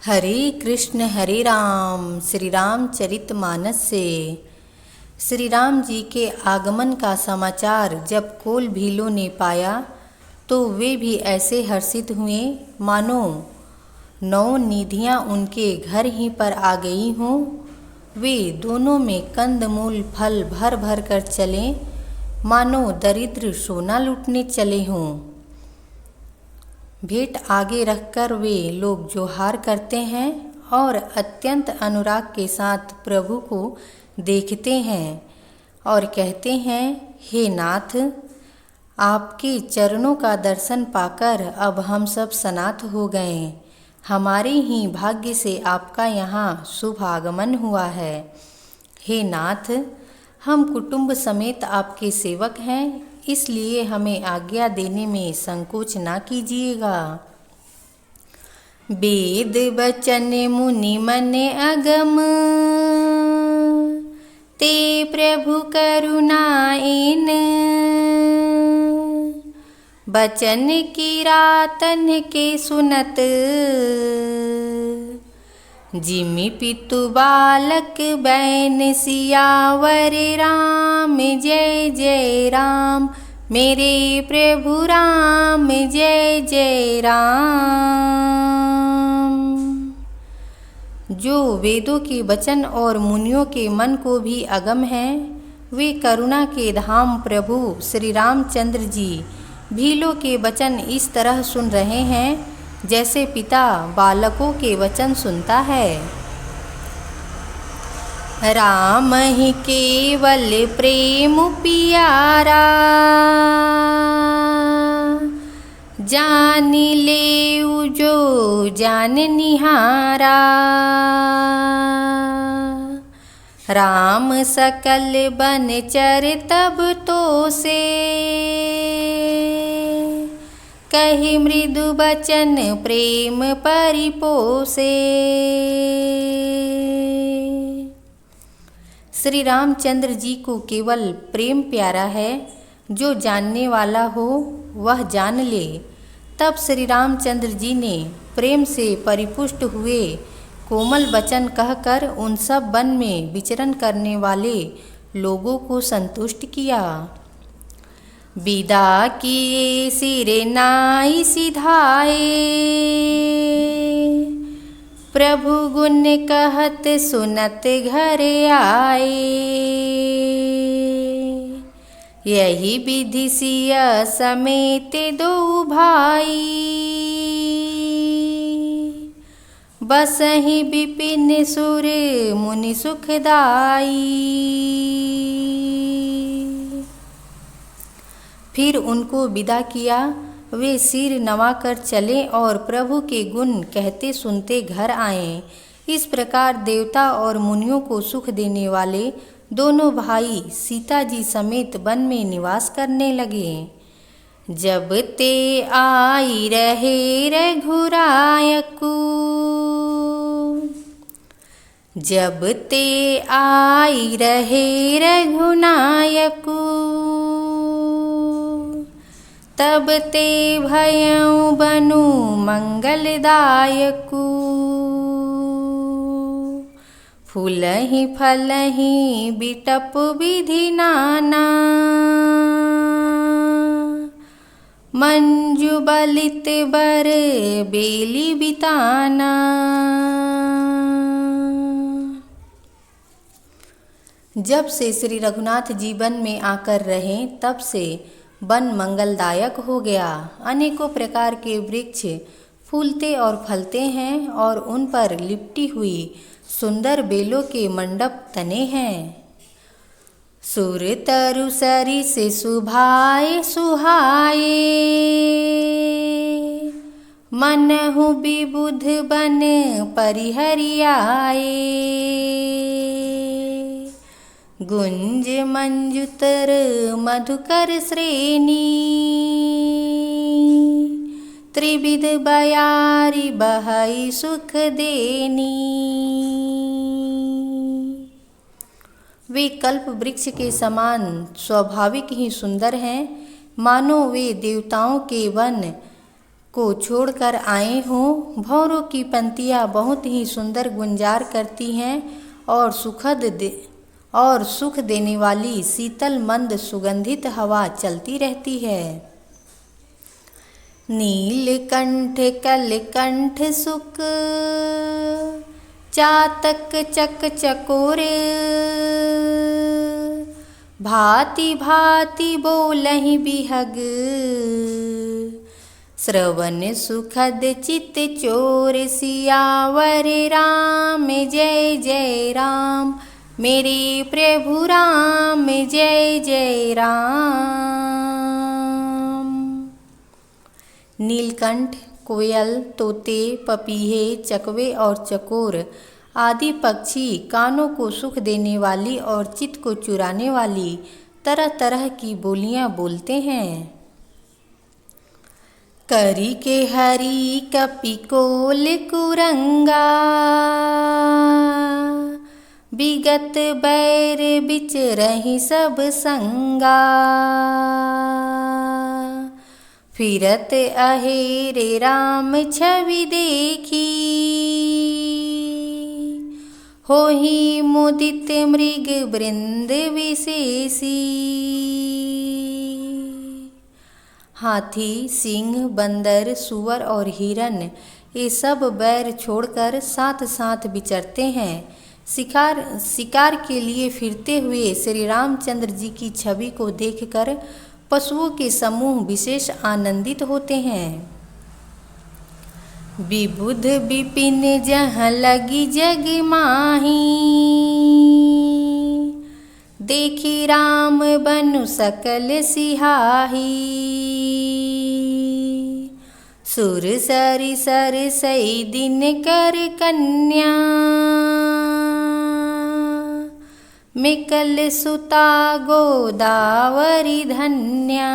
हरे राम श्री रामचरितमानस से श्री राम जी के आगमन का समाचार जब कोल भीलों ने पाया तो वे भी ऐसे हर्षित हुए मानो 9 निधियाँ उनके घर ही पर आ गई हों। वे दोनों में कंदमूल फल भर भर कर चले मानो दरिद्र सोना लूटने चले हों। भेंट आगे रखकर वे लोग जोहार करते हैं और अत्यंत अनुराग के साथ प्रभु को देखते हैं और कहते हैं, हे नाथ, आपके चरणों का दर्शन पाकर अब हम सब सनाथ हो गए। हमारे ही भाग्य से आपका यहाँ शुभ आगमन हुआ है। हे नाथ, हम कुटुंब समेत आपके सेवक हैं, इसलिए हमें आज्ञा देने में संकोच ना कीजिएगा। वेद वचन मुनि मन अगम, ते प्रभु करुणाएन, बचन किरातन के सुनत, जिमि पितु बालक बैन सियावर राम जय जय राम, मेरे प्रभु राम जय जय राम। जो वेदों के वचन और मुनियों के मन को भी अगम हैं, वे करुणा के धाम प्रभु श्री रामचंद्र जी भीलों के वचन इस तरह सुन रहे हैं जैसे पिता बालकों के वचन सुनता है। राम ही केवल प्रेम पियारा, जान ले जो जान निहारा। राम सकल बनचर तब तो से, कहि मृदु बचन प्रेम परिपोसे। श्री रामचंद्र जी को केवल प्रेम प्यारा है, जो जानने वाला हो वह जान ले। तब श्री रामचंद्र जी ने प्रेम से परिपुष्ट हुए कोमल वचन कहकर उन सब वन में विचरण करने वाले लोगों को संतुष्ट किया। विदा किए सिर नाई सिधाए, प्रभु गुण कहत सुनत घर आए। यही विधि सिया समेत दो भाई, बसहि विपिन सुर मुनि सुखदाई। फिर उनको विदा किया। वे सिर नवाकर चले और प्रभु के गुण कहते सुनते घर आए। इस प्रकार देवता और मुनियों को सुख देने वाले दोनों भाई सीता जी समेत वन में निवास करने लगे। जब ते आई रहे रघुरायकु, जब ते आई रहे रघुनायकु, तब ते भयउ बनु मंगलदायकु। फूलहि फलहि बिटप विधि नाना, मंजु बलित बर बेली बिताना। जब से श्री रघुनाथ जी वन में आकर रहे तब से वन मंगलदायक हो गया। अनेकों प्रकार के वृक्ष फूलते और फलते हैं और उन पर लिपटी हुई सुंदर बेलों के मंडप तने हैं। सुर तरु सरी से सुभाए सुहाए, मनहु विबुध बन परिहरियाए। गुंज मंजुतर मधुकर श्रेणी, त्रिविध बयारी बहई सुख देनी। वे कल्प वृक्ष के समान स्वाभाविक ही सुंदर हैं, मानो वे देवताओं के वन को छोड़कर आए हो। भंवरों की पंक्तियाँ बहुत ही सुंदर गुंजार करती हैं और सुख देने वाली शीतल मंद सुगंधित हवा चलती रहती है। नीलकंठ कलकंठ सुख चातक चक चकोर, भांति भांति बोलहि बिहग, श्रवण सुखद चित चोर। सियावर राम जय जय राम, मेरे प्रभु राम जय जय राम। नीलकंठ कोयल, तोते, पपीहे, चकवे और चकोर आदि पक्षी कानों को सुख देने वाली और चित्त को चुराने वाली तरह तरह की बोलियां बोलते हैं। करी के हरि कपिकोल कुरंगा, विगत बैर बिच रही सब संगा, फिरत अहेरे राम छवि देखी, होहि मुदित मृग वृंद विशेषी। हाथी, सिंह, बंदर, सुअर और हिरन ये सब बैर छोड़कर साथ साथ विचरते हैं। शिकार के लिए फिरते हुए श्री रामचंद्र जी की छवि को देखकर पशुओं के समूह विशेष आनंदित होते हैं। विबुध विपिन जहाँ लगी जग माही, देखी राम बनु सकल सिहाही, सुर सरि सर सई दिन कर कन्या, मिकल सुता गोदावरी धन्या।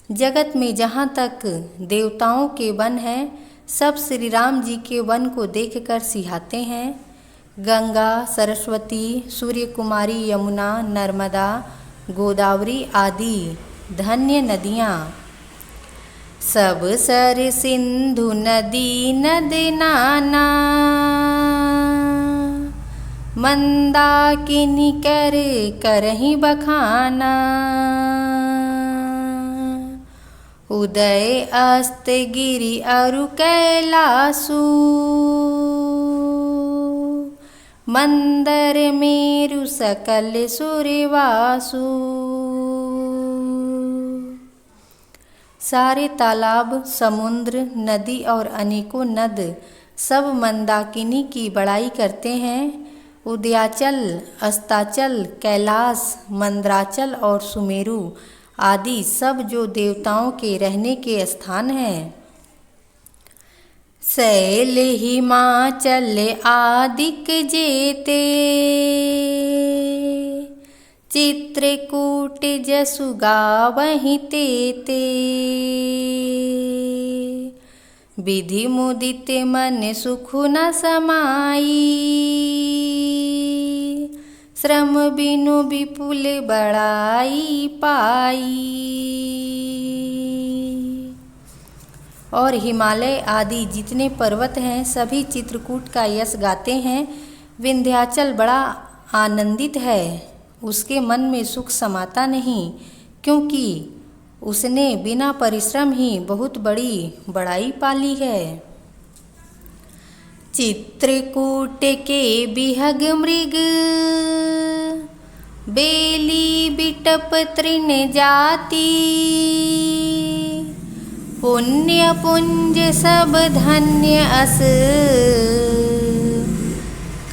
जगत में जहाँ तक देवताओं के वन हैं, सब श्री राम जी के वन को देखकर सिहाते हैं। गंगा, सरस्वती, सूर्य कुमारी, यमुना, नर्मदा, गोदावरी आदि धन्य नदियाँ, सब सर सिंधु नदी नद नाना, मंदाकिनी कर करहि बखाना, उदय अस्त गिरि अरु कैलासु, मंदर मेरु सकल सूर्यवासु। सारे तालाब, समुद्र, नदी और अनेकों नद सब मंदाकिनी की बड़ाई करते हैं। उदयाचल, अस्ताचल, कैलाश, मंदराचल और सुमेरु आदि सब जो देवताओं के रहने के स्थान हैं। शैल हिमाचल आदिक जेते, चित्रकूट जसु गावहि तेते, विधि मुदित मन सुख न समाई, श्रम बिनु विपुल बड़ाई पाई। और हिमालय आदि जितने पर्वत हैं सभी चित्रकूट का यश गाते हैं। विंध्याचल बड़ा आनंदित है, उसके मन में सुख समाता नहीं, क्योंकि उसने बिना परिश्रम ही बहुत बड़ी बड़ाई पाली है। चित्रकूट के बिहग मृग, बेली बिटप तृण जाति, पुण्य पुंज सब धन्य अस,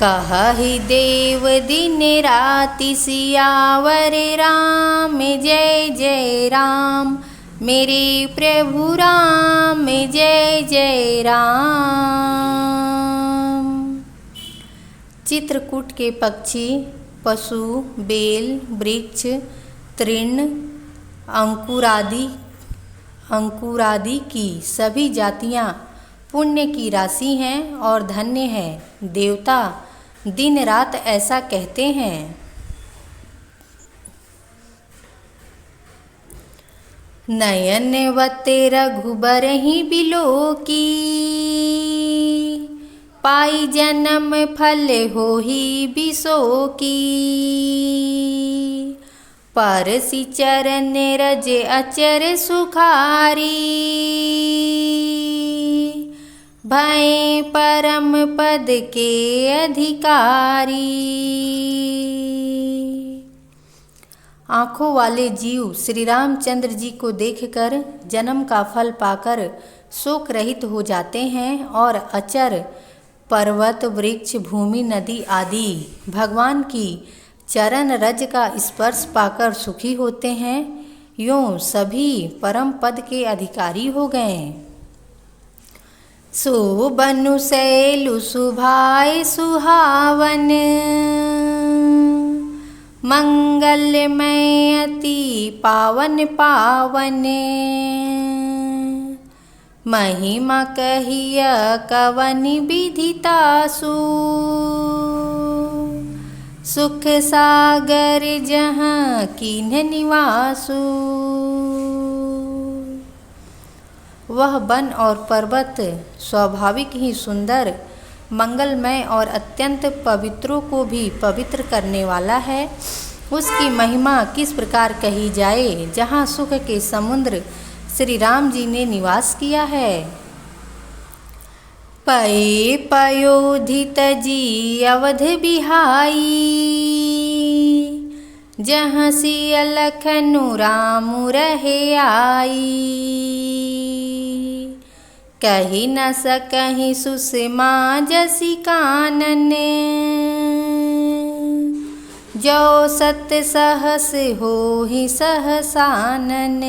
कहहि देव दिन राति। सियावर राम जय जय राम, मेरे प्रभु राम जय जय राम। चित्रकूट के पक्षी, पशु, बेल, वृक्ष, तृण, अंकुरादि की सभी जातियाँ पुण्य की राशि हैं और धन्य हैं। देवता दिन रात ऐसा कहते हैं। नयन वते रघुबर ही बिलो की, पाई जन्म फल हो ही बिसो की। परसि चरण रज अचर सुखारी, भय परम पद के अधिकारी। आँखों वाले जीव श्री रामचंद्र जी को देखकर जन्म का फल पाकर शोक रहित हो जाते हैं और अचर पर्वत वृक्ष भूमि नदी आदि भगवान की चरण रज का स्पर्श पाकर सुखी होते हैं। यूँ सभी परम पद के अधिकारी हो गए। सुबनु शैलु सुभाय सुहावन, मंगलमय अति पावन पावन। महिमा कहिय कवन विदितासु, सुख सागर जहाँ कीन्ह निवासु। वह वन और पर्वत स्वाभाविक ही सुंदर, मंगलमय और अत्यंत पवित्रों को भी पवित्र करने वाला है। उसकी महिमा किस प्रकार कही जाए, जहाँ सुख के समुद्र श्री राम जी ने निवास किया है। पए पयोधित जी अवध बिहाई, जहाँ सिय लखनु राम रहे आई। कही न सकहि सुषमा जसि कानन, जो सत सहस होहि सहसानन।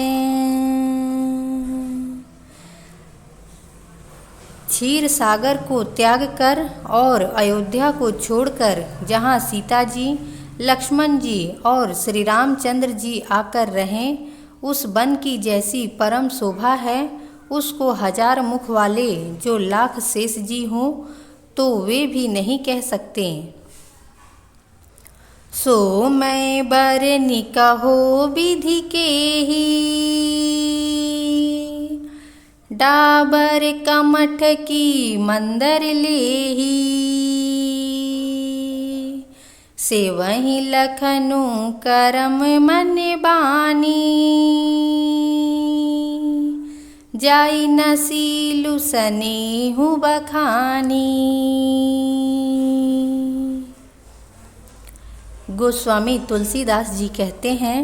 क्षीर सागर को त्याग कर और अयोध्या को छोड़कर जहाँ सीता जी, लक्ष्मण जी और श्री रामचंद्र जी आकर रहें, उस वन की जैसी परम शोभा है, उसको हजार मुख वाले जो लाख शेष जी हों तो वे भी नहीं कह सकते। सो मैं बरनि कहो विधि के ही, डाबर कमठ की मंदर लेही। सेवहि लखनु करम मन बानी, जाई न सीलु सनेहु बखानी। गोस्वामी तुलसीदास जी कहते हैं,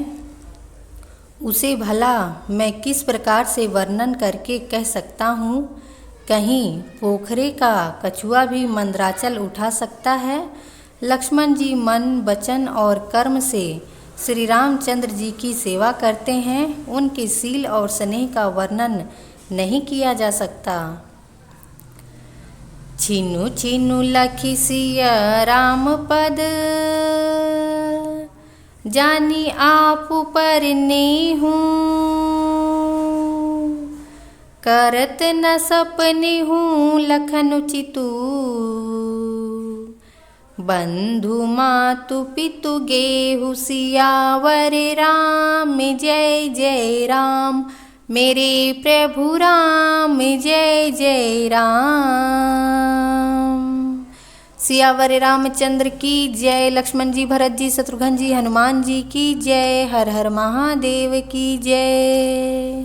उसे भला मैं किस प्रकार से वर्णन करके कह सकता हूँ। कहीं पोखरे का कछुआ भी मंदराचल उठा सकता है। लक्ष्मण जी मन वचन और कर्म से श्री रामचंद्र जी की सेवा करते हैं। उनके शील और स्नेह का वर्णन नहीं किया जा सकता। छिनु छिनु लखि सिय राम पद, जानी आप पर नेहूँ। करत न सपने हूँ लखन चितू, बंधु मातु पितु गेहु सियावर राम जय जय राम। मेरे प्रभु राम जय जय राम। सियावर रामचंद्र की जय। लक्ष्मण जी, भरत जी, शत्रुघ्न जी, हनुमान जी की जय। हर हर महादेव की जय।